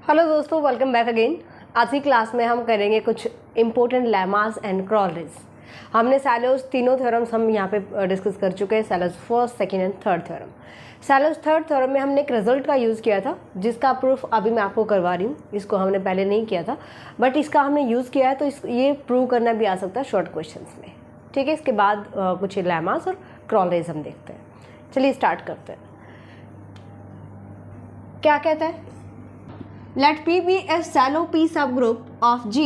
Hello दोस्तों, welcome back again. आज की क्लास में हम करेंगे कुछ इंपॉर्टेंट लेमास एंड क्रॉलरीज। हमने सैलोज तीनों थ्योरम्स हम यहाँ पे डिस्कस कर चुके हैं, cellos first, second and third theorem. Cellos third theorem में हमने एक रिजल्ट का यूज़ किया था, जिसका प्रूफ अभी मैं आपको करवा रही हूँ। इसको हमने पहले नहीं किया था, बट इसका हमने यूज़ किया है, तो ये प्रूव करना भी आ सकता है शॉर्ट क्वेश्चन में। ठीक है, इसके बाद कुछ लेमास और क्रॉलरीज हम देखते हैं। चलिए स्टार्ट करते हैं। क्या कहता है? Let P be a shallow P subgroup of G,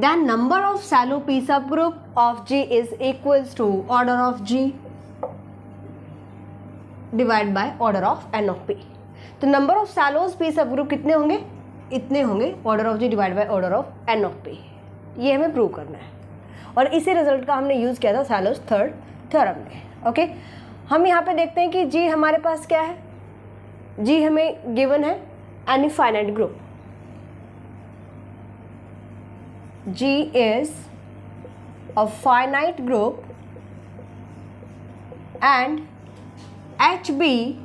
then number of shallow P subgroup of G is equals to order of G divided by order of N of P. तो number of shallows P subgroup कितने होंगे? इतने होंगे, order of G divided by order of N of P. ये हमें prove करना है और इसी रिजल्ट का हमने यूज़ किया था सैलोज थर्ड थ्योरम में। ओके, हम यहाँ पे देखते हैं कि G हमारे पास क्या है। G हमें गिवन है any finite group. G is a finite group and HB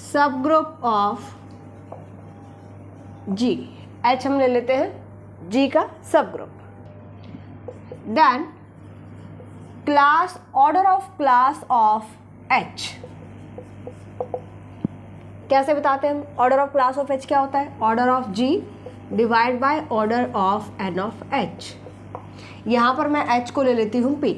subgroup of G. H हम ले लेते हैं G का subgroup. Then order of H. कैसे बताते हैं हम? Order of class of H क्या होता है? Order of G divide by order of N of H. यहां पर मैं एच को ले लेती हूं P.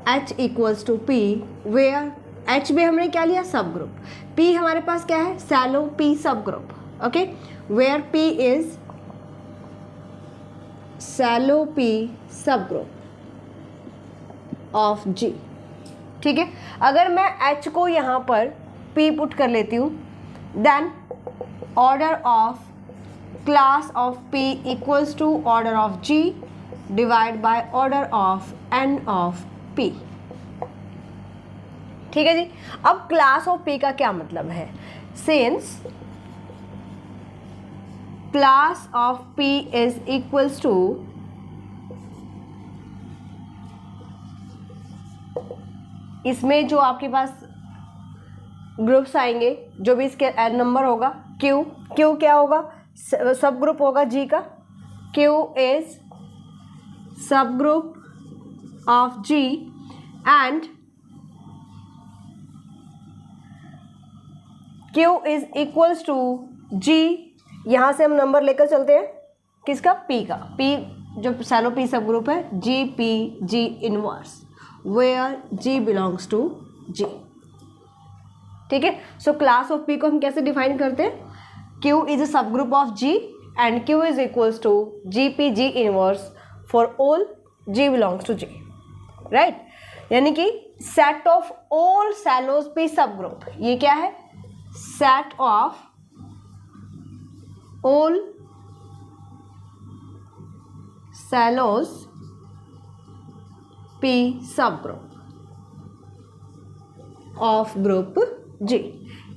H equals to P, where H भी हमने क्या लिया? सब ग्रुप। पी हमारे पास क्या है? Sylow P subgroup. Okay, where P is Sylow P subgroup of G. ठीक है, अगर मैं H को यहाँ पर P पुट कर लेती हूँ, then order of class of P equals to order of G divide by order of N of P। ठीक है जी। अब क्लास ऑफ P का क्या मतलब है? Since class of P is equals to इसमें जो आपके पास ग्रुप्स आएंगे, जो भी इसके एन नंबर होगा, क्यू क्या होगा? सब ग्रुप होगा जी का। Q is subgroup of G and Q is equals to G. यहां से हम नंबर लेकर चलते हैं किसका? पी का। पी जो सैलो पी सब ग्रुप है, G P G inverse, where G belongs to G। ठीक है, सो क्लास ऑफ P को हम कैसे डिफाइन करते हैं? Q is a subgroup of G and Q is equals to GP G inverse for all G belongs to G, right? यानी कि set of all shallows P subgroup, ये क्या है? set of all shallows P subgroup of group G।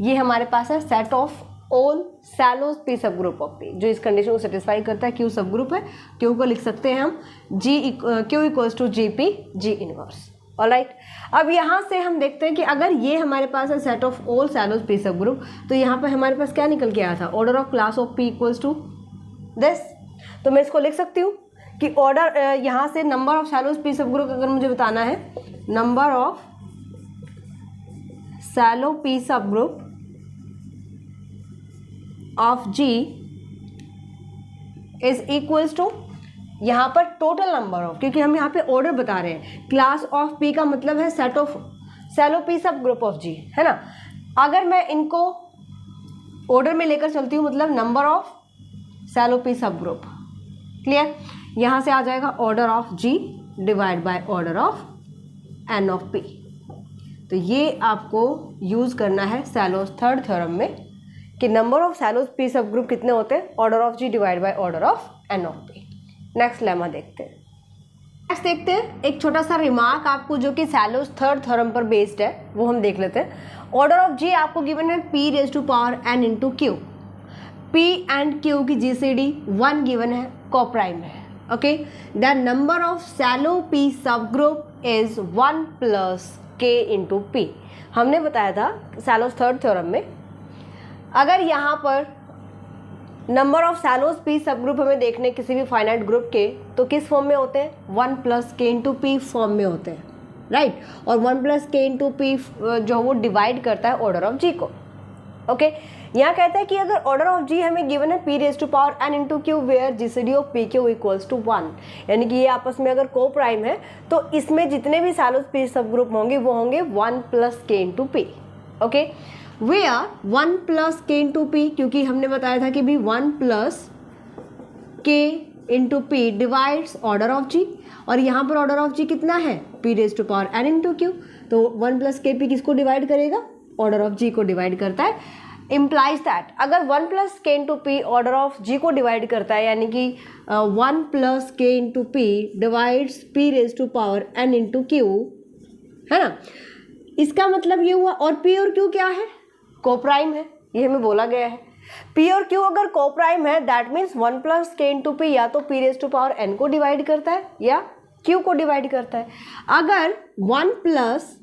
ये हमारे पास है set of all shallows P subgroup of P, जो इस कंडीशन को सेटिस्फाई करता है। Q सबग्रुप है, Q को लिख सकते हैं हम Q equals to GP G inverse. Alright, अब यहाँ से हम देखते हैं कि अगर ये हमारे पास है set of all cellos P subgroup, तो यहाँ पर हमारे पास क्या निकल के आया था? Order of class of P equals to this. तो मैं इसको लिख सकती हूँ कि ऑर्डर यहाँ से number of Sylow's P subgroup अगर मुझे बताना है, number of Sylow P subgroup of G is equals to यहाँ पर टोटल नंबर ऑफ, क्योंकि हम यहाँ पे ऑर्डर बता रहे हैं। क्लास ऑफ पी का मतलब है set of Sylow P subgroup of जी, है ना। अगर मैं इनको ऑर्डर में लेकर चलती हूँ, मतलब नंबर ऑफ सैलो पी सब ग्रुप। क्लियर? यहाँ से आ जाएगा order of G divide by order of N of P। तो ये आपको यूज़ करना है सैलोज थर्ड थ्योरम में कि नंबर ऑफ सैलोज P सब ग्रुप कितने होते हैं? Order of G divide by order of N of P। Next lemma देखते हैं। नेक्स्ट देखते हैं एक छोटा सा रिमार्क आपको, जो कि सैलोज थर्ड थ्योरम पर बेस्ड है, वो हम देख लेते हैं। ऑर्डर ऑफ G आपको गिवन है P raise to power N into Q। P and Q की GCD 1 गिवन है, कोप्राइम है। Okay, the number of shallow p subgroup is 1 plus k into p. हमने बताया था सैलोस थर्ड थ्योरम में, अगर यहाँ पर नंबर ऑफ सैलोस पी सब ग्रुप हमें देखने किसी भी फाइनाइट ग्रुप के, तो किस फॉर्म में होते हैं, 1 + k × p फॉर्म में होते हैं, राइट। और 1 + k × p जो वो डिवाइड करता है ऑर्डर ऑफ जी को। ओके, यहाँ कहता है कि अगर ऑर्डर ऑफ जी हमें गिवन है p⁻n × q where GCD of pq equals to 1, यानी कि ये आपस में अगर को प्राइम है तो इसमें जितने भी सैलोस पी सब ग्रुप होंगे वो होंगे 1 + k × p। Okay, where 1 + k × p, क्योंकि हमने बताया था कि भी 1 + k × p divides order of G, और यहाँ पर ऑर्डर ऑफ जी कितना है p⁻n × q, तो 1 + kp किसको डिवाइड करेगा, ऑर्डर ऑफ जी को डिवाइड करता है। इम्प्लाइज दैट अगर 1 + k × p ऑर्डर ऑफ जी को डिवाइड करता है, यानी कि 1 + k × p divides p⁻n × q, है ना। इसका मतलब ये हुआ, और p और q क्या है, को प्राइम है, ये हमें बोला गया है। p और q अगर को प्राइम है दैट मीन्स 1 + k × p या तो p⁻n को डिवाइड करता है या q को डिवाइड करता है। अगर 1 +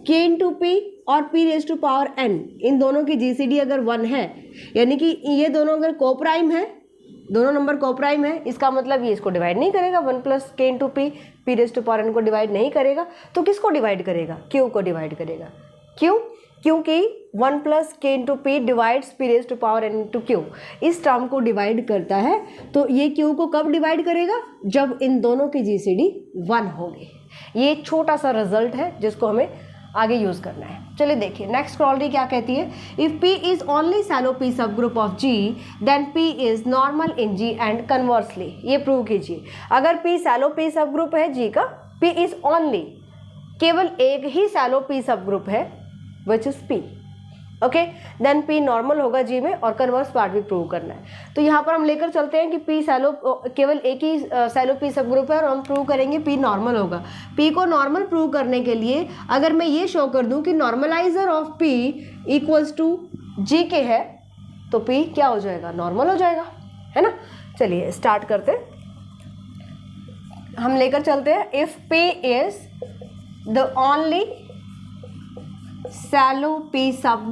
k × p और p⁻n इन दोनों की GCD अगर 1 है, यानी कि ये दोनों अगर को प्राइम है, दोनों नंबर को प्राइम है, इसका मतलब ये इसको डिवाइड नहीं करेगा, 1 + k × p p⁻n को डिवाइड नहीं करेगा, तो किसको डिवाइड करेगा, q को डिवाइड करेगा। क्यों, क्योंकि 1 + k × p divides p⁻n × q, इस टर्म को डिवाइड करता है, तो ये q को कब डिवाइड करेगा, जब इन दोनों की GCD 1 होगी। ये एक छोटा सा रिजल्ट है जिसको हमें आगे यूज करना है। चलिए देखिए नेक्स्ट क्वालिटी क्या कहती है, if p is only Sylow p subgroup of g then p is normal in g and conversely. ये प्रूव कीजिए, अगर p Sylow p subgroup है g का, p इज ओनली, केवल एक ही सैलो p सब ग्रुप है which is p, okay, then p normal होगा g में, और कन्वर्स पार्ट भी प्रूव करना है। तो यहाँ पर हम लेकर चलते हैं कि p सैलो, केवल एक ही सैलो p सब ग्रुप है, और हम प्रूव करेंगे p नॉर्मल होगा। p को नॉर्मल प्रूव करने के लिए अगर मैं ये शो कर दूं कि normalizer of p equals to g के है, तो p क्या हो जाएगा, नॉर्मल हो जाएगा, है ना। चलिए स्टार्ट करते हैं, हम लेकर चलते हैं, if p is the only Sylow p सब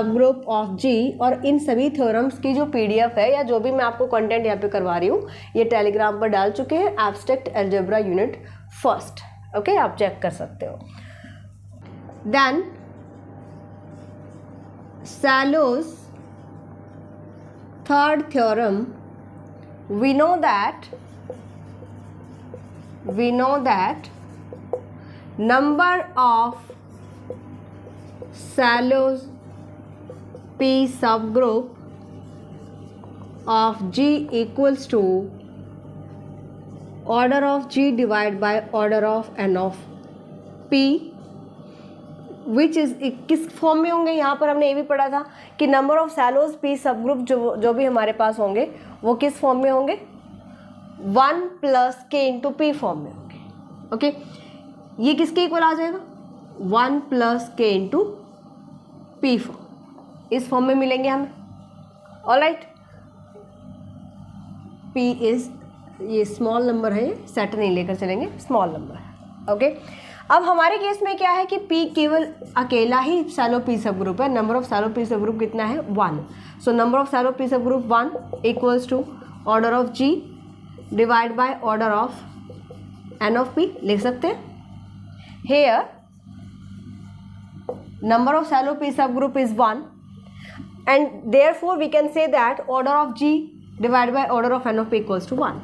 ग्रुप ऑफ g, और इन सभी थ्योरम्स की जो PDF है या जो भी मैं आपको कंटेंट यहाँ पे करवा रही हूँ, ये टेलीग्राम पर डाल चुके हैं, abstract algebra unit first, okay, आप चेक कर सकते हो। Then Sylow's third theorem, we know that number of shallow p subgroup of G equals to order of G divided by order of n of p, which is किस form में होंगे, यहाँ पर हमने ये भी पढ़ा था कि नंबर ऑफ सैलोस पी सब ग्रुप जो भी हमारे पास होंगे वो किस फॉर्म में होंगे, 1 + k × p फॉर्म में होंगे। ओके, ये किसके इक्वल आ जाएगा, 1 + k × p फॉर्म, इस फॉर्म में मिलेंगे हमें। ऑलराइट, p इज, ये स्मॉल नंबर है, सेट नहीं लेकर चलेंगे, स्मॉल नंबर है। ओके, अब हमारे केस में क्या है कि p केवल अकेला ही सैलो p सब ग्रुप है, number of Sylow p subgroup कितना है, 1। So number of Sylow p subgroup 1 equals to order of g divide by order of n of p, लिख सकते हैं। Here number of Sylow p subgroup is 1 and therefore we can say that order of g divide by order of n of p equals to 1,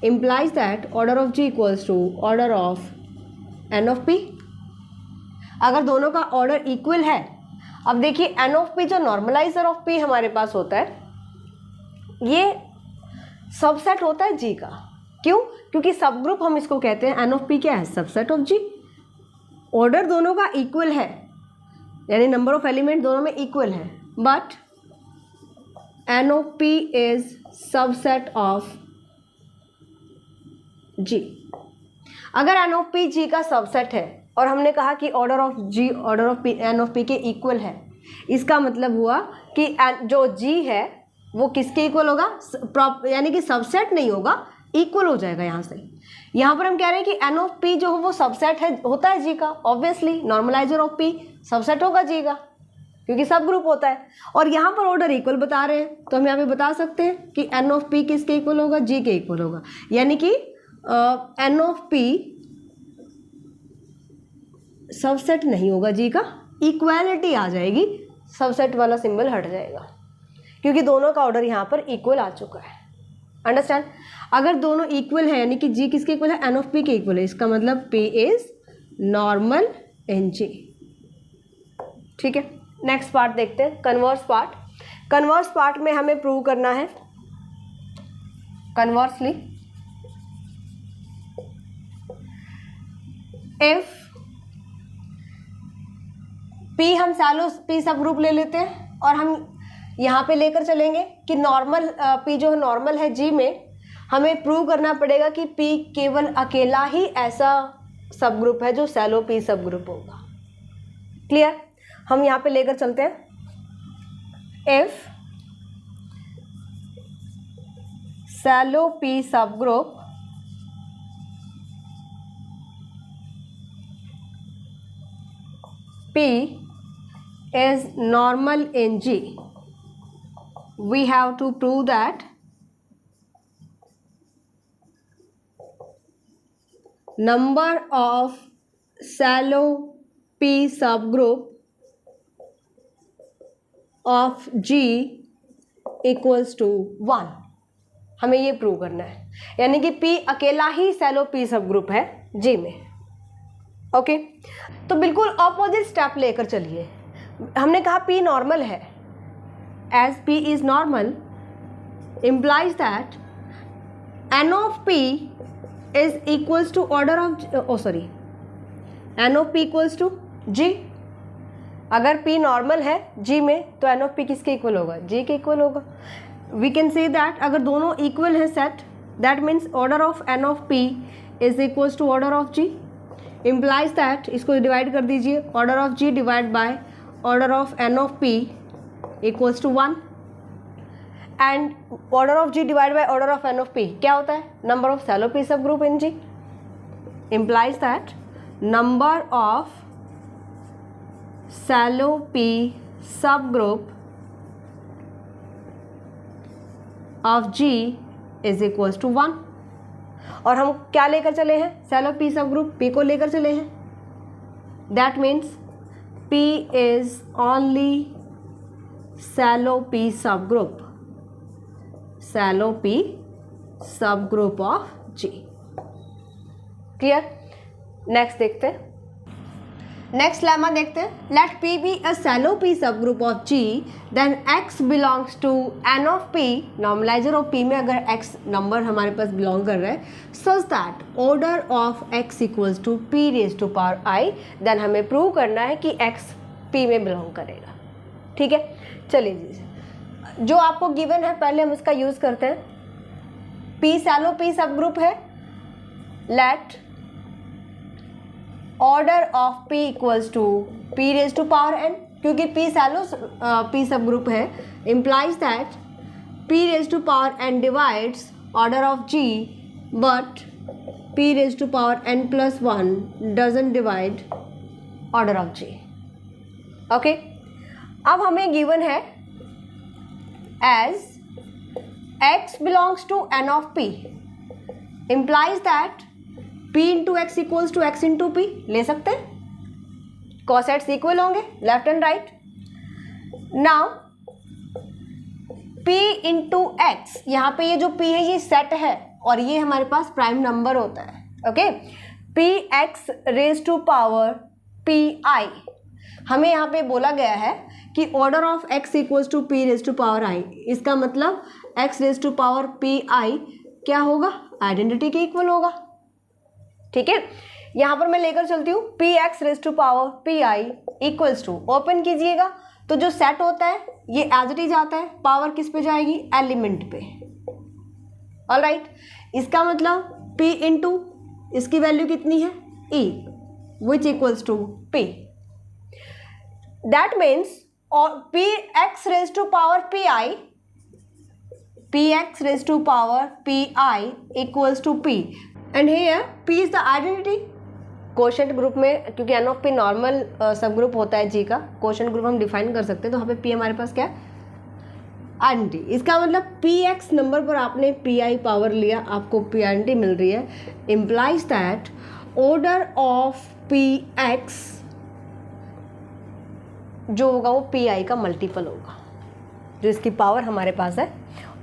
implies that order of g equals to order of n of p। अगर दोनों का order equal है, अब देखिए n of p जो normaliser of p हमारे पास होता है, ये सबसेट होता है g का। क्यों, क्योंकि सब ग्रुप हम इसको कहते हैं, n ऑफ p क्या है, सबसेट ऑफ g। ऑर्डर दोनों का इक्वल है, यानी नंबर ऑफ एलिमेंट दोनों में इक्वल है, but n of p is subset of g। अगर n ऑफ p g का सबसेट है और हमने कहा कि order of g order of p n of p के इक्वल है, इसका मतलब हुआ कि जो g है वो किसके इक्वल होगा, यानी कि सबसेट नहीं होगा, इक्वल हो जाएगा यहाँ से। यहाँ पर हम कह रहे हैं कि एन ऑफ पी जो है वो सबसेट है, होता है जी का, obviously normaliser of P subset होगा जी का, क्योंकि सब ग्रुप होता है। और यहाँ पर ऑर्डर इक्वल बता रहे हैं, तो हम यहाँ पे बता सकते हैं कि एन ऑफ पी किसके इक्वल होगा, जी के इक्वल होगा। यानी कि एन ऑफ पी सबसेट नहीं होगा जी का, इक्वालिटी आ जाएगी, सबसेट वाला सिंबल हट जाएगा, क्योंकि दोनों का ऑर्डर यहाँ पर इक्वल आ चुका है। अंडरस्टैंड? अगर दोनों इक्वल है यानी कि जी किसके इक्वल है, एन ऑफ पी के इक्वल है, इसका मतलब पी इज नॉर्मल इन जी। ठीक है, नेक्स्ट पार्ट देखते हैं, कन्वर्स पार्ट। कन्वर्स पार्ट में हमें प्रूव करना है कन्वर्सली इफ पी, हम सैलो पी सब ग्रुप ले लेते हैं और हम यहाँ पे लेकर चलेंगे कि नॉर्मल पी जो है नॉर्मल है जी में, हमें प्रूव करना पड़ेगा कि पी केवल अकेला ही ऐसा सब ग्रुप है जो सैलो पी सब ग्रुप होगा। क्लियर? हम यहाँ पे लेकर चलते हैं, if Cello P subgroup P is normal in G, we have to prove that number of shallow P subgroup of G equals to 1। हमें ये प्रूव करना है, यानी कि P अकेला ही सैलो P सब ग्रुप है G में। ओके तो बिल्कुल ऑपोजिट स्टेप लेकर चलिए। हमने कहा P नॉर्मल है, as P is normal implies that n of P is equals to order of n of P equals to G। अगर P नॉर्मल है G में तो n of P किसके इक्वल होगा, G के इक्वल होगा। We can say that अगर दोनों इक्वल है set, that means order of n of P is equals to order of G, implies that, इसको डिवाइड कर दीजिए, order of G divide by order of n of P equals to 1। And order of G divide by order of n of P क्या होता है, number of Sylow P सब group in G। implies that number of shallow P subgroup of G is equals to 1। और हम क्या लेकर चले हैं, Sylow P subgroup P को लेकर चले हैं, that means P is only Sylow P subgroup, Sylow P subgroup of G। Clear? Next देखते हैं, नेक्स्ट लेमा देखते हैं, let P be a Sylow P subgroup of G then X belongs to n of P, normalizer of P में अगर X number हमारे पास belong कर रहा है, such that order of X equals to P raise to power I, then हमें prove करना है कि X P में बिलोंग करेगा। ठीक है, चलिए जी, जो आपको गिवन है पहले हम उसका यूज करते हैं। P Sylow P subgroup है, let order of P equals to P raise to power n, क्योंकि P Sylow P subgroup है, implies that P raise to power n divides order of G, but P raise to power n plus 1 doesn't divide order of G। Okay, अब हमें given है as X belongs to n of P, implies that P into X equals to x into P ले सकते हैं, कॉसेट्स equal होंगे left and right. Now P into x, यहाँ पे ये जो P है ये सेट है और ये हमारे पास प्राइम नंबर होता है। Okay, P X raise to power P I, हमें यहाँ पे बोला गया है कि order of X equals to P raise to power I, इसका मतलब X raise to power P I क्या होगा, आइडेंटिटी के इक्वल होगा। ठीक है, यहाँ पर मैं लेकर चलती हूँ P X raise to power P I equals to, open कीजिएगा तो जो सेट होता है ये एज इट इज आता है, पावर किस पे जाएगी, एलिमेंट पे। ऑलराइट, इसका मतलब P इंटू इसकी वैल्यू कितनी है E, which equals to P, that means और P X raise to power P I px raised to power pi equals to p, and here p is the identity. Quotient group में क्योंकि N of P normal सब group होता है जी का, quotient group हम define कर सकते हैं, तो यहाँ पे पी हमारे पास क्या है, आइडेंटिटी। इसका मतलब पी एक्स नंबर पर आपने पी आई पावर लिया, आपको पी आइडेंटिटी मिल रही है, implies that order of P x जो होगा वो पी आई का मल्टीपल होगा, जो इसकी पावर हमारे पास है,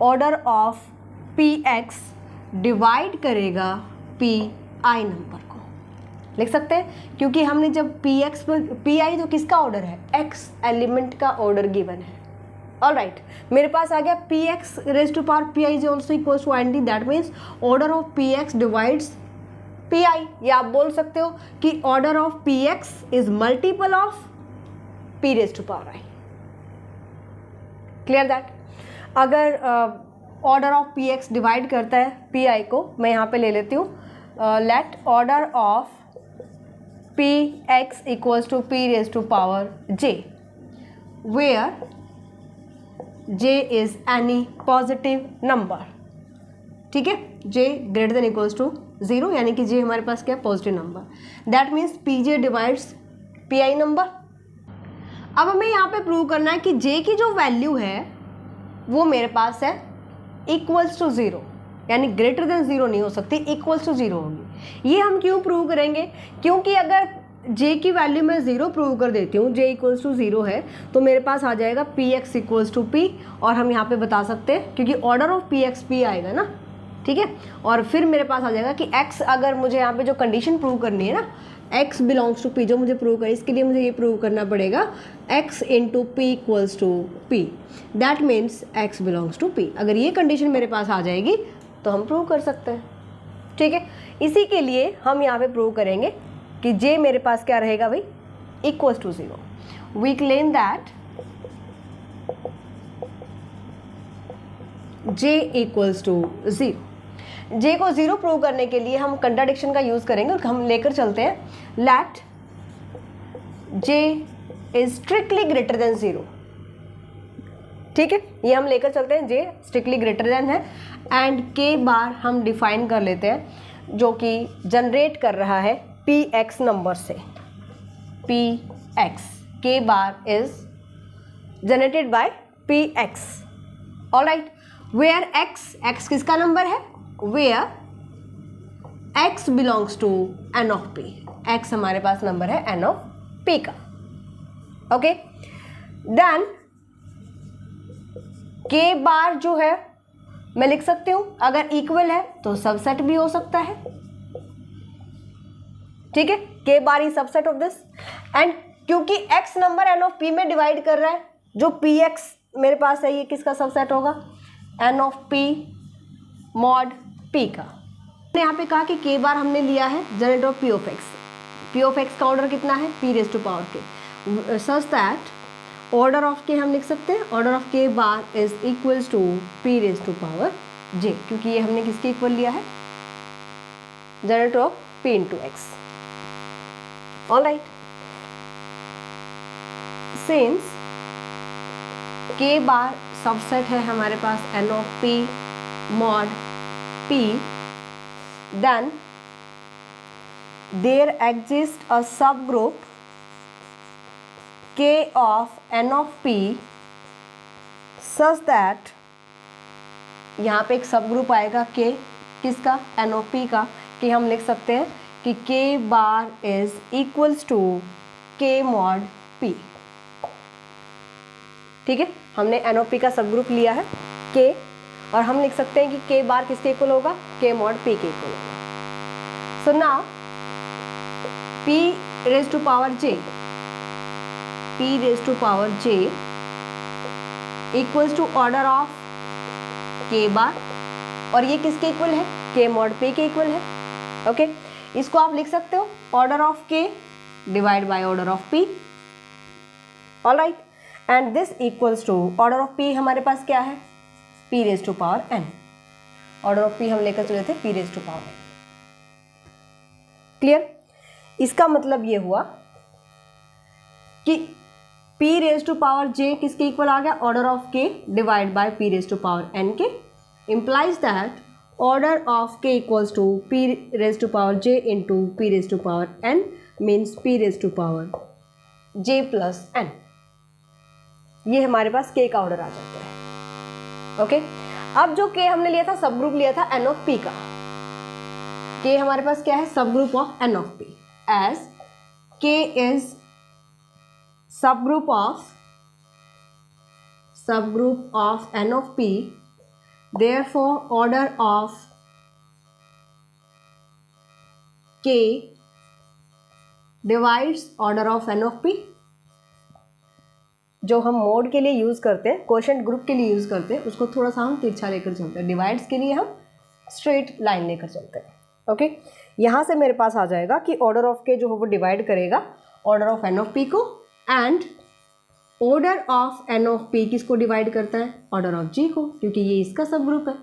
order of P X divide करेगा पी आई नंबर को, लिख सकते हैं, क्योंकि हमने जब पी एक्स पर पी आई तो किसका ऑर्डर है, एक्स एलिमेंट का ऑर्डर गिवन है। ऑलराइट, मेरे पास आ गया P X raise to power P I is also equals to identity, that means order of P X divides P I, या आप बोल सकते हो कि order of P x is multiple of P raise to power I. Clear that? अगर order of P X divide करता है P I को, मैं यहाँ पे ले लेती हूँ, let order of P X equals to P raise to power J, where j is any positive number, ठीक है, j greater than equals to 0, यानी कि j हमारे पास क्या है, positive number, that means pj divides pi number. अब हमें यहाँ पे प्रूव करना है कि j की जो वैल्यू है वो मेरे पास है इक्वल्स टू 0, यानी ग्रेटर देन 0 नहीं हो सकती, इक्वल्स टू 0 होगी। ये हम क्यों प्रूव करेंगे, क्योंकि अगर j की वैल्यू मैं 0 प्रूव कर देती हूँ, j इक्वल्स टू 0 है, तो मेरे पास आ जाएगा P X equals to P, और हम यहाँ पे बता सकते हैं क्योंकि order of P X P आएगा ना, ठीक है, और फिर मेरे पास आ जाएगा कि x, अगर मुझे यहाँ पे जो कंडीशन प्रूव करनी है ना, x बिलोंग्स टू p, जो मुझे प्रूव कर, इसके लिए मुझे ये प्रूव करना पड़ेगा x into P equals to P, that means x belongs to p। अगर ये कंडीशन मेरे पास आ जाएगी तो हम प्रूव कर सकते हैं, ठीक है। इसी के लिए हम यहाँ पे प्रूव करेंगे कि j मेरे पास क्या रहेगा भाई, equals to 0। We claim that j equals to 0। j को 0 प्रूव करने के लिए हम कंट्राडिक्शन का यूज़ करेंगे और हम लेकर चलते हैं, let j is strictly greater than 0, ठीक है, ये हम लेकर चलते हैं, j स्ट्रिक्टली ग्रेटर देन है, एंड k बार हम डिफाइन कर लेते हैं जो कि जनरेट कर रहा है पी एक्स नंबर से, P X, K bar is generated by P X. Alright, where X किसका नंबर है, where X belongs to N of P, X हमारे पास नंबर है एन ऑफ पी का। ओके, देन के बार जो है मैं लिख सकती हूँ, अगर इक्वल है तो सबसेट भी हो सकता है, ठीक है, के बार ही सबसेट ऑफ दिस, एंड क्योंकि x number n of p में डिवाइड कर रहा है, जो px मेरे पास है ये किसका सबसेट होगा, n of p mod p का। मैंने यहाँ पे कहा कि k बार हमने लिया है generator of p of x का ऑर्डर कितना है, p raise to power k, such that order of k हम लिख सकते हैं, order of k bar is equals to p raise to power j, क्योंकि ये हमने किसके इक्वल लिया है, generator of p into X. Alright, since k bar subset है हमारे पास n of p mod p, then there exist a सब group k of n of p such that, यहाँ पे एक सब ग्रुप आएगा k किसका, n ऑफ p का, कि हम लिख सकते हैं कि k bar is equals to k mod p, ठीक है, हमने n ऑफ p का सब ग्रुप लिया है k, और हम लिख सकते हैं कि k बार किसके इक्वल होगा, k मॉड p के इक्वल होगा। So now p raise to power j, p raise to power j equals to order of k bar, और ये किसके इक्वल है, k मॉड p के इक्वल है। ओके, इसको आप लिख सकते हो order of k divide by order of p। Alright, and this equals to order of p हमारे पास क्या है, p raise to power n, order of p हम लेकर चले थे p raise to power n। Clear? इसका मतलब ये हुआ कि p raise to power j किसके इक्वल आ गया, order of k divide by p raise to power n के implies that order of k equals to p raised to power j into p raised to power n means p raised to power j plus n. ये हमारे पास k का order आ जाता है. Okay, अब जो k हमने लिया था, सब ग्रुप लिया था n ऑफ p का. k हमारे पास क्या है? Subgroup of n of p. As k is subgroup of n of p, therefore order of k divides order of n of p. जो हम मोड के लिए यूज करते हैं, क्वोशंट ग्रुप के लिए यूज करते हैं, उसको थोड़ा सा हम तिरछा लेकर चलते हैं. डिवाइड्स के लिए हम स्ट्रेट लाइन लेकर चलते हैं. ओके, यहां से मेरे पास आ जाएगा कि ऑर्डर ऑफ के जो है वो डिवाइड करेगा order of n of p को, and order of n of p किसको डिवाइड करता है? ऑर्डर ऑफ g को, क्योंकि ये इसका सब ग्रुप है.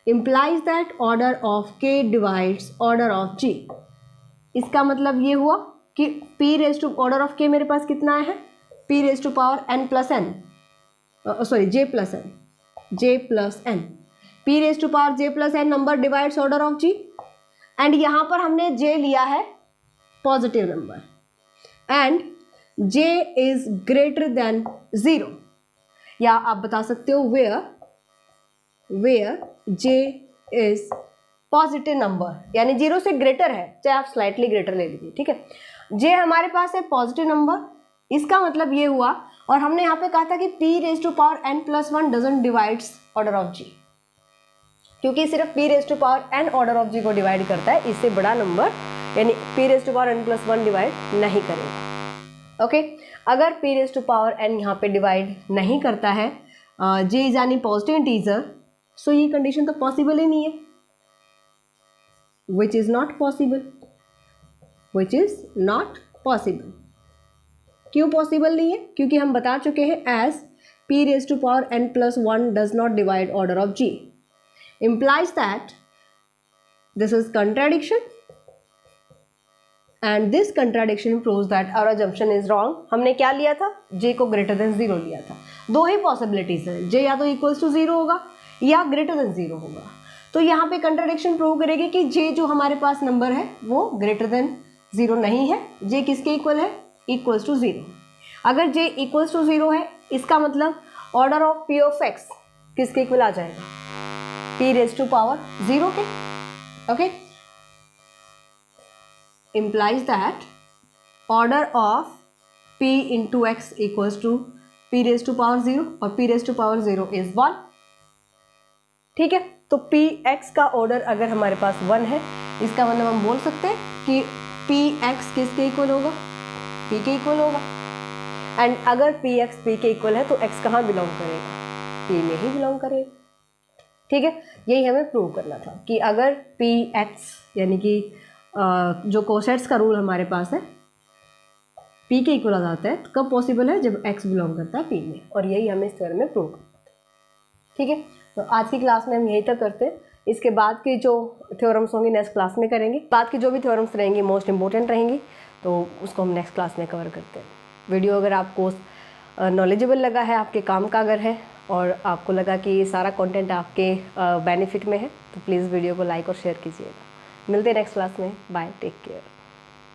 Implies that order of k divides order of g. इसका मतलब ये हुआ कि p raise to order of k मेरे पास कितना है? p raise to power n plus n, sorry j plus n. p raise to power j plus n number divides order of g, and यहां पर हमने j लिया है positive number, and j is greater than 0, या आप बता सकते हो where j is positive number, यानी 0 से ग्रेटर है, चाहे आप स्लाइटली ग्रेटर ले लीजिए. ठीक है, j हमारे पास है पॉजिटिव नंबर. इसका मतलब ये हुआ, और हमने यहाँ पे कहा था कि p raise to power n plus 1 doesn't divides order of g, क्योंकि सिर्फ p raise to power n order of g को डिवाइड करता है, इससे बड़ा नंबर यानी p raise to power n plus 1 divide नहीं करेगा. ओके, अगर p raise to power n यहाँ पे डिवाइड नहीं करता है j इज यानी पॉजिटिव इंटीजर, सो ये कंडीशन तो पॉसिबल ही नहीं है, विच इज नॉट पॉसिबल. क्यों पॉसिबल नहीं है? क्योंकि हम बता चुके हैं as p raise to power n plus 1 does not divide order of g, implies that this is contradiction, and this contradiction proves that our assumption is wrong. हमने क्या लिया था? j को ग्रेटर देन 0 लिया था. दो ही पॉसिबिलिटीज है, j या तो इक्वल्स टू 0 होगा या ग्रेटर देन 0 होगा. तो यहाँ पे कंट्राडिक्शन प्रूव करेगी कि j जो हमारे पास नंबर है वो ग्रेटर देन 0 नहीं है. j किसके इक्वल है? Equals to 0. अगर j इक्वल्स टू 0 है, इसका मतलब order of p of x किसके इक्वल आ जाएगा? p रेज टू पावर 0 के. Okay, implies that order of p into x equals to p raised to power 0, और p raised to power 0 is 1. ठीक है, तो p x का order अगर हमारे पास 1 है, इसका मतलब हम बोल सकते हैं कि p x किसके इक्वल होगा? p के इक्वल होगा. एंड अगर p x p के इक्वल है तो x कहाँ बिलोंग करेगा? p में ही बिलोंग करेगा. ठीक है, यही हमें प्रूव करना था कि अगर p x यानी कि जो कोसेट्स का रूल हमारे पास है, p के इक्वल आ जाता है, तो कब पॉसिबल है? जब x बिलोंग करता है p में, और यही हमें इस थ्योरम में प्रूव करना था. ठीक है, तो आज की क्लास में हम यही तक करते हैं. इसके बाद की जो थ्योरम्स होंगी नेक्स्ट क्लास में करेंगे. बाद की जो भी थ्योरम्स रहेंगी मोस्ट इंपॉर्टेंट रहेंगी, तो उसको हम नेक्स्ट क्लास में कवर करते हैं. वीडियो अगर आपको नॉलेजेबल लगा है, आपके काम का अगर है, और आपको लगा कि ये सारा कंटेंट आपके बेनिफिट में है, तो प्लीज़ वीडियो को लाइक और शेयर कीजिएगा. मिलते हैं नेक्स्ट क्लास में. Bye, take care.